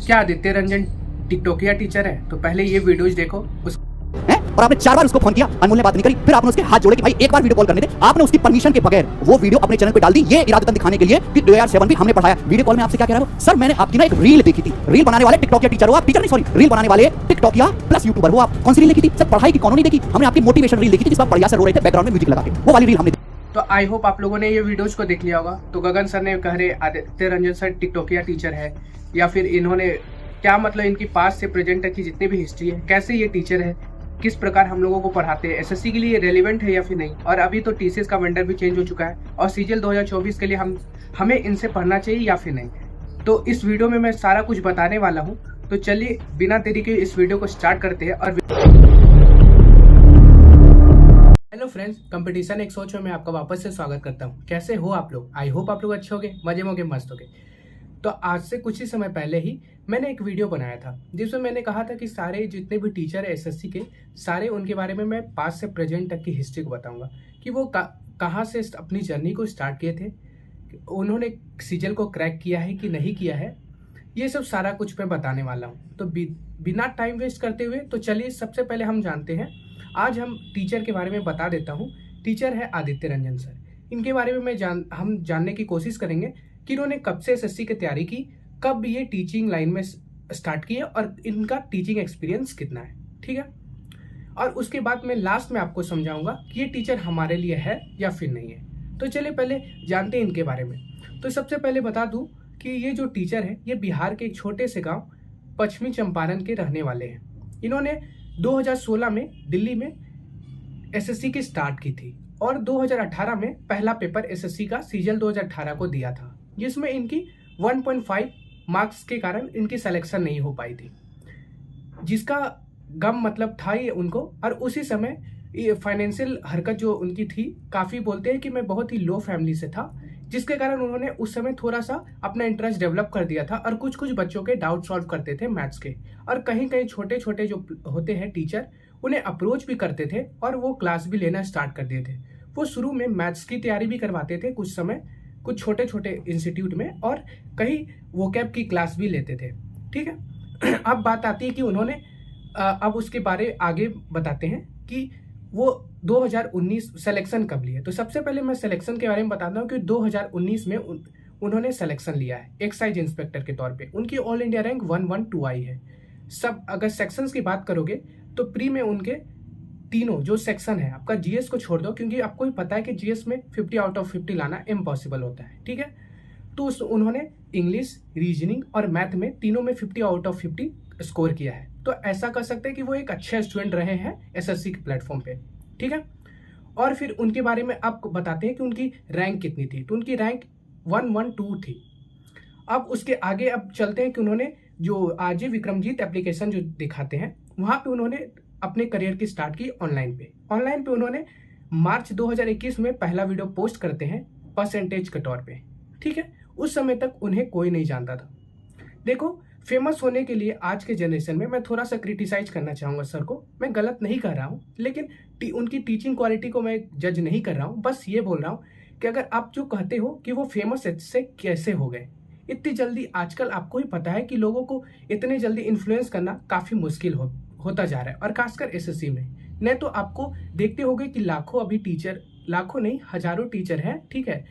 क्या आदित्य रंजन टिकटोकिया टीचर है? तो पहले ये वीडियोज देखो और आपने 4 बार उसको फोन किया, अनमोल ने बात नहीं करी। फिर आपने उसके हाथ जोड़े कि भाई एक बार वीडियो कॉल करने दे। आपने उसकी परमिशन के बगैर वो वीडियो अपने चैनल पे डाल दी, ये इरादतन दिखाने के लिए कि 2007 भी हमने पढ़ाया। वीडियो कॉल में आपसे क्या कह रहा हूं? सर मैंने आपकी ना एक रील देखी थी। रील बनाने वाले टिकटोकिया टीचर हो आप, टीचर नहीं सॉरी, रील बनाने वाले टिकटोकिया प्लस यूट्यूबर हो आप। कौन सी रील देखी थी सर? पढ़ाई की कौन नहीं देखी? हमने आपकी मोटिवेशन रील देखी थी जिसमें बढ़िया से रो रहे थे बैकग्राउंड में म्यूजिक लगा के, वो वाली रील हमने। तो आई होप आप लोगों ने ये वीडियोज को देख लिया होगा। तो गगन सर ने कह रहे आदित्य रंजन सर टिकटोकिया टीचर है, या फिर इन्होंने क्या मतलब इनकी पास्ट से प्रेजेंट तक की जितनी भी हिस्ट्री है, कैसे ये टीचर है, किस प्रकार हम लोगों को पढ़ाते हैं, एसएससी के लिए रेलिवेंट है या फिर नहीं। और अभी तो टीसीएस का वेंडर भी चेंज हो चुका है और सीजीएल 2024 के लिए हमें इनसे पढ़ना चाहिए या फिर नहीं। तो इस वीडियो में मैं सारा कुछ बताने वाला हूँ। तो चलिए बिना देरी के इस वीडियो को स्टार्ट करते हैं। और हेलो फ्रेंड्स, कंपटीशन एक सोच में मैं आपका वापस से स्वागत करता हूँ। कैसे हो आप लोग? आई होप आप लोग अच्छे होंगे, मजे में होंगे, मस्त होंगे। तो आज से कुछ ही समय पहले ही मैंने एक वीडियो बनाया था जिसमें मैंने कहा था कि सारे जितने भी टीचर है एसएससी के, सारे उनके बारे में मैं पास्ट से प्रेजेंट तक की हिस्ट्री को बताऊंगा कि वो कहाँ से अपनी जर्नी को स्टार्ट किए थे, उन्होंने सीजीएल को क्रैक किया है कि नहीं किया है, ये सब सारा कुछ मैं बताने वाला हूँ। तो बिना टाइम वेस्ट करते हुए तो चलिए सबसे पहले हम जानते हैं। आज हम टीचर के बारे में बता देता हूँ। टीचर है आदित्य रंजन सर। इनके बारे में हम जानने की कोशिश करेंगे कि इन्होंने कब से एसएससी की तैयारी की, कब ये टीचिंग लाइन में स्टार्ट किए और इनका टीचिंग एक्सपीरियंस कितना है, ठीक है। और उसके बाद मैं लास्ट में आपको समझाऊंगा कि ये टीचर हमारे लिए है या फिर नहीं है। तो चलिए पहले जानते हैं इनके बारे में। तो सबसे पहले बता दूं कि ये जो टीचर है ये बिहार के एक छोटे से गाँव पश्चिमी चंपारण के रहने वाले हैं। इन्होंने 2016 में दिल्ली में एसएससी की स्टार्ट की थी और 2018 में पहला पेपर एसएससी का सीजीएल 2018 को दिया था, जिसमें इनकी 1.5 मार्क्स के कारण इनकी सिलेक्शन नहीं हो पाई थी, जिसका गम मतलब था ये उनको। और उसी समय ये फाइनेंशियल हरकत जो उनकी थी, काफ़ी बोलते हैं कि मैं बहुत ही लो फैमिली से था, जिसके कारण उन्होंने उस समय थोड़ा सा अपना इंटरेस्ट डेवलप कर दिया था और कुछ कुछ बच्चों के डाउट सॉल्व करते थे मैथ्स के। और कहीं कहीं छोटे छोटे जो होते हैं टीचर, उन्हें अप्रोच भी करते थे और वो क्लास भी लेना स्टार्ट कर दिए थे। वो शुरू में मैथ्स की तैयारी भी करवाते थे कुछ समय, कुछ छोटे छोटे इंस्टीट्यूट में, और कहीं वोकैब की क्लास भी लेते थे, ठीक है। अब बात आती है कि उन्होंने अब उसके बारे आगे बताते हैं कि वो 2019 सिलेक्शन कब लिए। तो सबसे पहले मैं सिलेक्शन के बारे में बताता हूँ कि 2019 में उन्होंने सिलेक्शन लिया है एक्साइज इंस्पेक्टर के तौर पे। उनकी ऑल इंडिया रैंक 112 आई है। सब अगर सेक्शंस की बात करोगे तो प्री में उनके तीनों जो सेक्शन है, आपका जीएस को छोड़ दो क्योंकि आपको ही पता है कि जीएस में 50 आउट ऑफ 50 लाना इम्पॉसिबल होता है, ठीक है। तो उन्होंने इंग्लिश, रीजनिंग और मैथ में तीनों में 50 आउट ऑफ 50 स्कोर किया है। तो ऐसा कर सकते हैं कि वो एक अच्छे स्टूडेंट रहे हैं एसएससी के प्लेटफॉर्म पे, ठीक है। और फिर उनके बारे में आपको बताते हैं कि उनकी रैंक कितनी थी। तो उनकी रैंक 112 थी। अब उसके आगे अब चलते हैं कि उन्होंने जो आरजे विक्रमजीत एप्लीकेशन जो दिखाते हैं, वहाँ पे उन्होंने अपने करियर की स्टार्ट की ऑनलाइन पे उन्होंने मार्च 2021 में पहला वीडियो पोस्ट करते हैं परसेंटेज के तौर पे, ठीक है। उस समय तक उन्हें कोई नहीं जानता था। देखो, फेमस होने के लिए आज के जनरेशन में मैं थोड़ा सा क्रिटिसाइज करना चाहूँगा सर को। मैं गलत नहीं कर रहा हूँ, लेकिन उनकी टीचिंग क्वालिटी को मैं जज नहीं कर रहा हूँ। बस ये बोल रहा हूँ कि अगर आप जो कहते हो कि वो फेमस से कैसे हो गए इतनी जल्दी, आजकल आपको ही पता है कि लोगों को इतने जल्दी इन्फ्लुएंस करना काफ़ी मुश्किल होता जा रहा है, और खासकर एसएससी में। नहीं तो आपको देखते होंगे कि लाखों अभी टीचर, लाखों नहीं हजारों टीचर हैं, ठीक है,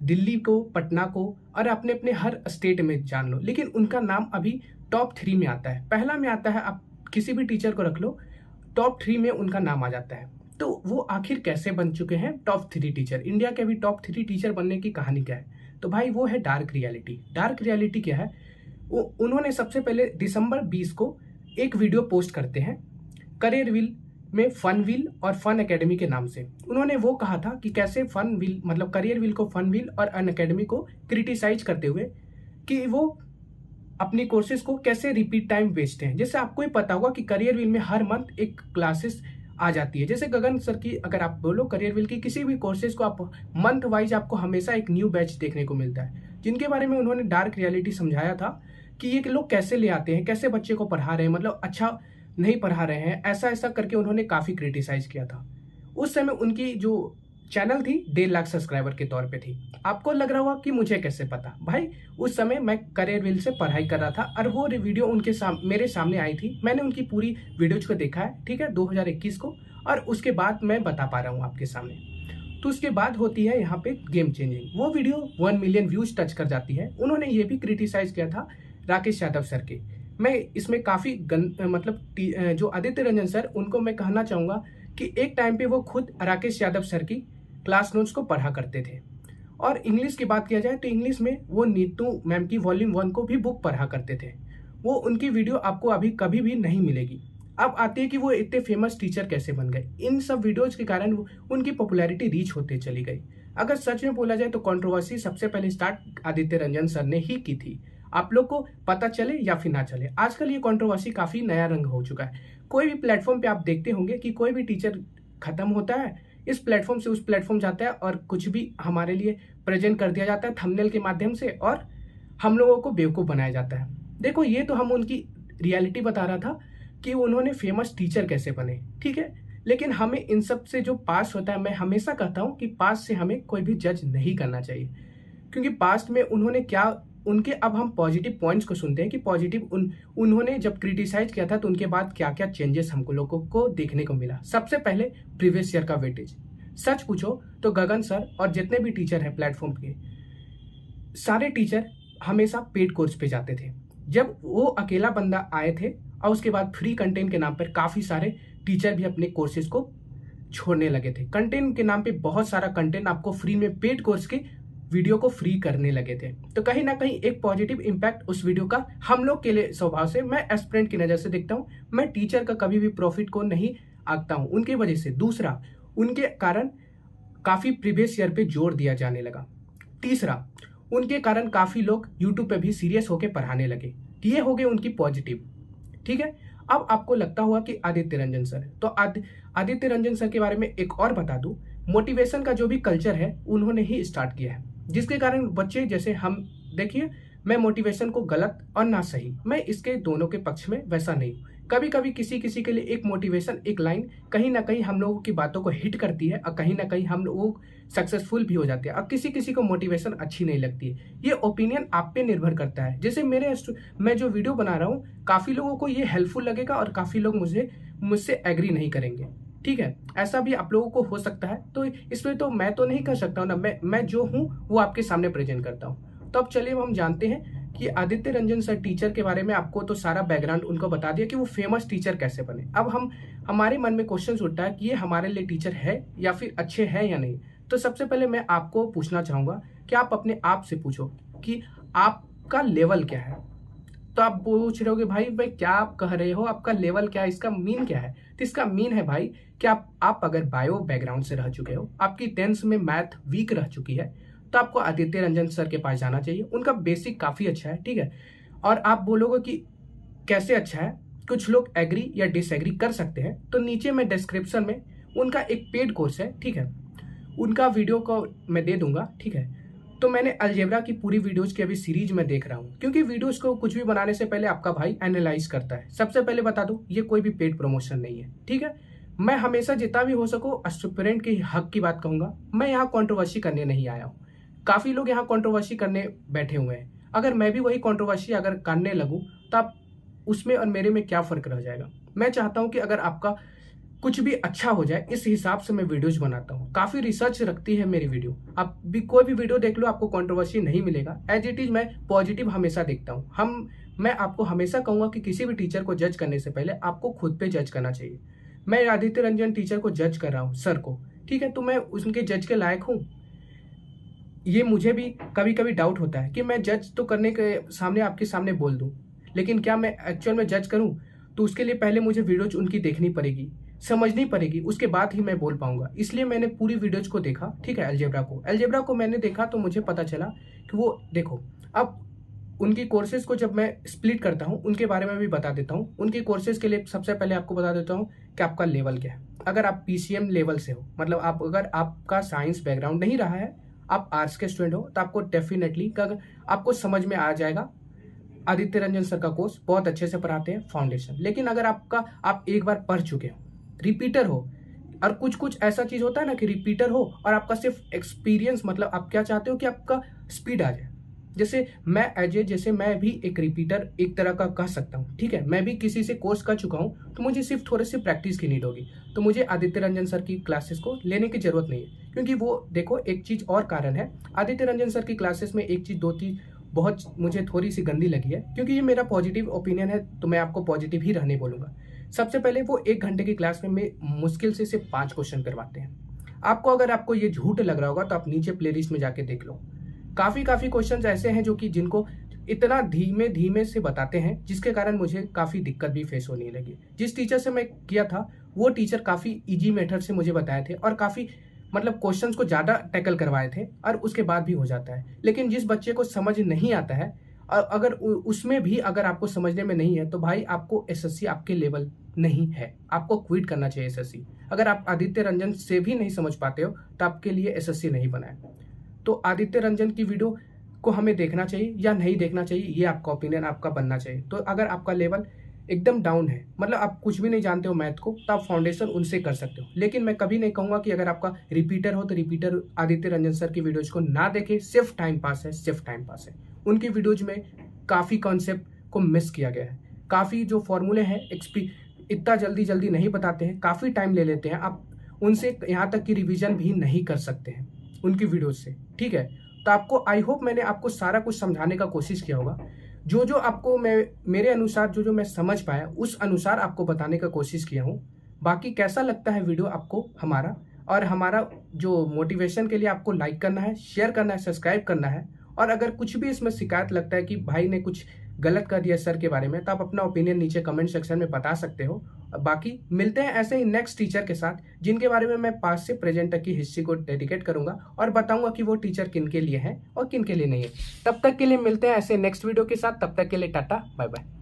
दिल्ली को, पटना को, और अपने अपने हर स्टेट में जान लो, लेकिन उनका नाम अभी टॉप 3 में आता है, पहला में आता है। आप किसी भी टीचर को रख लो, टॉप 3 में उनका नाम आ जाता है। तो वो आखिर कैसे बन चुके हैं टॉप 3 टीचर? इंडिया के भी टॉप 3 टीचर बनने की कहानी क्या है? तो भाई वो है डार्क रियलिटी। डार्क रियलिटी क्या है? उन्होंने सबसे पहले दिसंबर 20 को एक वीडियो पोस्ट करते हैं करियर व्हील में, फन व्हील और फन एकेडमी के नाम से। उन्होंने वो कहा था कि कैसे फन व्हील मतलब करियर व्हील को फन व्हील और अन एकेडमी को क्रिटिसाइज करते हुए कि वो अपनी कोर्सेज को कैसे रिपीट टाइम बेचते हैं। जैसे आपको ही पता होगा कि करियर व्हील में हर मंथ एक क्लासेस आ जाती है। जैसे गगन सर की अगर आप बोलो, करियर व्हील की किसी भी कोर्सेज को आप मंथ वाइज आपको हमेशा एक न्यू बैच देखने को मिलता है, जिनके बारे में उन्होंने डार्क रियलिटी समझाया था कि ये लोग कैसे ले आते हैं, कैसे बच्चे को पढ़ा रहे हैं, मतलब अच्छा नहीं पढ़ा रहे हैं, ऐसा ऐसा करके उन्होंने काफ़ी क्रिटिसाइज किया था। उस समय उनकी जो चैनल थी 1.5 लाख सब्सक्राइबर के तौर पे थी। आपको लग रहा होगा कि मुझे कैसे पता। भाई उस समय मैं करियर व्हील से पढ़ाई कर रहा था और वो वीडियो मेरे सामने आई थी। मैंने उनकी पूरी वीडियोज को देखा है, ठीक है, 2021 को, और उसके बाद मैं बता पा रहा हूँ आपके सामने। तो उसके बाद होती है यहाँ पे गेम चेंजिंग। वो वीडियो 1 मिलियन व्यूज टच कर जाती है। उन्होंने ये भी क्रिटिसाइज किया था राकेश यादव सर के। मैं इसमें काफ़ी जो आदित्य रंजन सर, उनको मैं कहना चाहूँगा कि एक टाइम पे वो खुद राकेश यादव सर की क्लास नोट्स को पढ़ा करते थे। और इंग्लिश की बात किया जाए तो इंग्लिश में वो नीतू मैम की वॉल्यूम 1 को भी बुक पढ़ा करते थे। वो उनकी वीडियो आपको अभी कभी भी नहीं मिलेगी। अब आती है कि वो इतने फेमस टीचर कैसे बन गए। इन सब वीडियोज के कारण उनकी पॉपुलैरिटी रीच होते चली गई। अगर सच में बोला जाए तो कंट्रोवर्सी सबसे पहले स्टार्ट आदित्य रंजन सर ने ही की थी। आप लोग को पता चले या फिर ना चले, आजकल ये कंट्रोवर्सी काफ़ी नया रंग हो चुका है। कोई भी प्लेटफॉर्म पे आप देखते होंगे कि कोई भी टीचर खत्म होता है, इस प्लेटफॉर्म से उस प्लेटफॉर्म जाता है और कुछ भी हमारे लिए प्रेजेंट कर दिया जाता है थंबनेल के माध्यम से, और हम लोगों को बेवकूफ़ बनाया जाता है। देखो, ये तो हम उनकी रियलिटी बता रहा था कि उन्होंने फेमस टीचर कैसे बने, ठीक है। लेकिन हमें इन सब से जो पास्ट होता है, मैं हमेशा कहता हूँ कि पास्ट से हमें कोई भी जज नहीं करना चाहिए, क्योंकि पास्ट में उन्होंने क्या उनके, अब हम पॉजिटिव पॉइंट्स को सुनते हैं कि पॉजिटिव उन्होंने जब क्रिटिसाइज किया था तो उनके बाद क्या क्या चेंजेस हमको लोगों को देखने को मिला। सबसे पहले प्रीवियस ईयर का वेटेज। सच पूछो तो गगन सर और जितने भी टीचर हैं प्लेटफॉर्म के, सारे टीचर हमेशा पेड कोर्स पे जाते थे। जब वो अकेला बंदा आए थे और उसके बाद फ्री कंटेंट के नाम पर काफ़ी सारे टीचर भी अपने कोर्सेज को छोड़ने लगे थे। कंटेंट के नाम पे बहुत सारा कंटेंट आपको फ्री में, पेड कोर्स के वीडियो को फ्री करने लगे थे। तो कहीं ना कहीं एक पॉजिटिव इम्पैक्ट उस वीडियो का हम लोग के लिए स्वभाव से, मैं एस्पिरेंट की नज़र से देखता हूँ। मैं टीचर का कभी भी प्रॉफिट को नहीं आंकता हूँ उनकी वजह से। दूसरा, उनके कारण काफ़ी प्रीवियस ईयर पे जोर दिया जाने लगा। तीसरा, उनके कारण काफ़ी लोग यूट्यूब पे भी सीरियस होकर पढ़ाने लगे। ये हो गए उनकी पॉजिटिव, ठीक है। अब आपको लगता हुआ कि आदित्य रंजन सर, तो आदित्य रंजन सर के बारे में एक और बता दूं, मोटिवेशन का जो भी कल्चर है उन्होंने ही स्टार्ट किया है, जिसके कारण बच्चे जैसे हम, देखिए मैं मोटिवेशन को गलत और ना सही, मैं इसके दोनों के पक्ष में वैसा नहीं हूँ। कभी कभी किसी किसी के लिए एक मोटिवेशन, एक लाइन कहीं ना कहीं हम लोगों की बातों को हिट करती है और कहीं ना कहीं हम लोग सक्सेसफुल भी हो जाते हैं, और किसी किसी को मोटिवेशन अच्छी नहीं लगती है। ये ओपिनियन आप पे निर्भर करता है। जैसे मैं जो वीडियो बना रहा हूँ, काफ़ी लोगों को ये हेल्पफुल लगेगा और काफ़ी लोग मुझसे एग्री नहीं करेंगे, ठीक है। ऐसा भी आप लोगों को हो सकता है। तो इसमें तो मैं तो नहीं कर सकता हूँ ना, मैं जो हूँ वो आपके सामने प्रेजेंट करता हूँ। तो अब चलिए हम जानते हैं कि आदित्य रंजन सर टीचर के बारे में। आपको तो सारा बैकग्राउंड उनको बता दिया कि वो फेमस टीचर कैसे बने। अब हमारे मन में क्वेश्चन उठता है कि ये हमारे लिए टीचर है या फिर अच्छे हैं या नहीं। तो सबसे पहले मैं आपको पूछना चाहूँगा कि आप अपने आप से पूछो कि आपका लेवल क्या है। तो आप पूछ रहे हो कि भाई क्या आप कह रहे हो, आपका लेवल क्या है, इसका मीन क्या है। तो इसका मीन है भाई कि आप अगर बायो बैकग्राउंड से रह चुके हो, आपकी 10th में मैथ वीक रह चुकी है, तो आपको आदित्य रंजन सर के पास जाना चाहिए। उनका बेसिक काफ़ी अच्छा है, ठीक है। और आप बोलोगे कि कैसे अच्छा है, कुछ लोग एग्री या डिसएग्री कर सकते हैं। तो नीचे मैं डिस्क्रिप्शन में उनका एक पेड कोर्स है, ठीक है, उनका वीडियो को मैं दे दूंगा, ठीक है। तो मैंने अलजेब्रा की पूरी वीडियोज की अभी सीरीज में देख रहा हूँ, क्योंकि वीडियोज को कुछ भी बनाने से पहले आपका भाई एनालाइज करता है। सबसे पहले बता दूं, ये कोई भी पेड प्रमोशन नहीं है, ठीक है। मैं हमेशा जितना भी हो सको एस्पिरेंट के हक की बात कहूँगा। मैं यहाँ कंट्रोवर्सी करने नहीं आया हूँ। काफ़ी लोग यहाँ कंट्रोवर्सी करने बैठे हुए हैं। अगर मैं भी वही कंट्रोवर्सी अगर करने लगूँ तो आप उसमें और मेरे में क्या फ़र्क रह जाएगा। मैं चाहता हूँ कि अगर आपका कुछ भी अच्छा हो जाए, इस हिसाब से मैं वीडियोज बनाता हूँ। काफ़ी रिसर्च रखती है मेरी वीडियो। आप भी कोई भी वीडियो देख लो, आपको कंट्रोवर्सी नहीं मिलेगा। एज इट इज़ मैं पॉजिटिव हमेशा देखता हूँ। मैं आपको हमेशा कहूँगा कि किसी भी टीचर को जज करने से पहले आपको खुद पे जज करना चाहिए। मैं आदित्य रंजन टीचर को जज कर रहा हूँ, सर को, ठीक है, तो मैं उनके जज के लायक हूँ। ये मुझे भी कभी कभी डाउट होता है कि मैं जज तो करने के सामने आपके सामने बोल दूँ, लेकिन क्या मैं एक्चुअल में जज करूँ, तो उसके लिए पहले मुझे वीडियोज उनकी देखनी पड़ेगी, समझनी पड़ेगी, उसके बाद ही मैं बोल पाऊंगा। इसलिए मैंने पूरी वीडियोज को देखा, ठीक है। अलजेब्रा को मैंने देखा तो मुझे पता चला कि वो, देखो, अब उनकी कोर्सेज को जब मैं स्प्लिट करता हूँ, उनके बारे में भी बता देता हूँ। उनकी कोर्सेज के लिए सबसे पहले आपको बता देता हूँ कि आपका लेवल क्या है। अगर आप PCM लेवल से हो, मतलब अगर आपका साइंस बैकग्राउंड नहीं रहा है, आप आर्ट्स के स्टूडेंट हो, तो आपको डेफिनेटली आपको समझ में आ जाएगा। आदित्य रंजन सर का कोर्स बहुत अच्छे से पढ़ाते हैं, फाउंडेशन। लेकिन अगर आप एक बार पढ़ चुके हो, रिपीटर हो, और कुछ कुछ ऐसा चीज़ होता है ना कि रिपीटर हो और आपका सिर्फ एक्सपीरियंस, मतलब आप क्या चाहते हो कि आपका स्पीड आ जाए। जैसे मैं भी एक रिपीटर एक तरह का कह सकता हूँ, ठीक है। मैं भी किसी से कोर्स कर चुका हूँ, तो मुझे सिर्फ थोड़ी सी प्रैक्टिस की नीड होगी। तो मुझे आदित्य रंजन सर की क्लासेस को लेने की ज़रूरत नहीं है, क्योंकि वो देखो एक चीज़ और कारण है। आदित्य रंजन सर की क्लासेस में एक चीज़, दो चीज़ बहुत मुझे थोड़ी सी गंदी लगी है, क्योंकि ये मेरा पॉजिटिव ओपिनियन है, तो मैं आपको पॉजिटिव ही रहने बोलूँगा। सबसे पहले वो 1 घंटे की क्लास में मुश्किल से सिर्फ 5 क्वेश्चन करवाते हैं। आपको ये झूठ लग रहा होगा तो आप नीचे प्लेलिस्ट में जाके देख लो। काफ़ी क्वेश्चंस ऐसे हैं जो कि जिनको इतना धीमे धीमे से बताते हैं, जिसके कारण मुझे काफ़ी दिक्कत भी फेस होने लगी। जिस टीचर से मैं किया था वो टीचर काफ़ी इजी मेथड से मुझे बताए थे और काफ़ी मतलब क्वेश्चंस को ज़्यादा टैकल करवाए थे, और उसके बाद भी हो जाता है। लेकिन जिस बच्चे को समझ नहीं आता है, और अगर उसमें भी अगर आपको समझने में नहीं है, तो भाई आपको एसएससी आपके लेवल नहीं है, आपको क्विट करना चाहिए एसएससी। अगर आप आदित्य रंजन से भी नहीं समझ पाते हो तो आपके लिए एसएससी नहीं बना है। तो आदित्य रंजन की वीडियो को हमें देखना चाहिए या नहीं देखना चाहिए, ये आपका ओपिनियन आपका बनना चाहिए। तो अगर आपका लेवल एकदम डाउन है, मतलब आप कुछ भी नहीं जानते हो मैथ को, तो आप फाउंडेशन उनसे कर सकते हो। लेकिन मैं कभी नहीं कहूँगा कि अगर आपका रिपीटर हो तो रिपीटर आदित्य रंजन सर की वीडियोज को ना देखें। सिर्फ टाइम पास है, सिर्फ टाइम पास है। उनकी वीडियोज में काफ़ी कॉन्सेप्ट को मिस किया गया है। काफ़ी जो फॉर्मूले हैं इतना जल्दी नहीं बताते हैं, काफ़ी टाइम ले लेते हैं। आप उनसे यहाँ तक कि रिवीजन भी नहीं कर सकते हैं उनकी वीडियोज से, ठीक है। तो आपको आई होप मैंने आपको सारा कुछ समझाने का कोशिश किया होगा। जो आपको मेरे अनुसार जो मैं समझ पाया उस अनुसार आपको बताने का कोशिश किया हूँ। बाकी कैसा लगता है वीडियो आपको हमारा जो मोटिवेशन के लिए आपको लाइक करना है, शेयर करना है, सब्सक्राइब करना है। और अगर कुछ भी इसमें शिकायत लगता है कि भाई ने कुछ गलत कर दिया सर के बारे में, तो आप अपना ओपिनियन नीचे कमेंट सेक्शन में बता सकते हो। बाकी मिलते हैं ऐसे ही नेक्स्ट टीचर के साथ, जिनके बारे में मैं पास्ट से प्रेजेंट तक की हिस्ट्री को डेडिकेट करूंगा और बताऊंगा कि वो टीचर किन के लिए है और किन के लिए नहीं है। तब तक के लिए मिलते हैं ऐसे नेक्स्ट वीडियो के साथ। तब तक के लिए टाटा बाय बाय।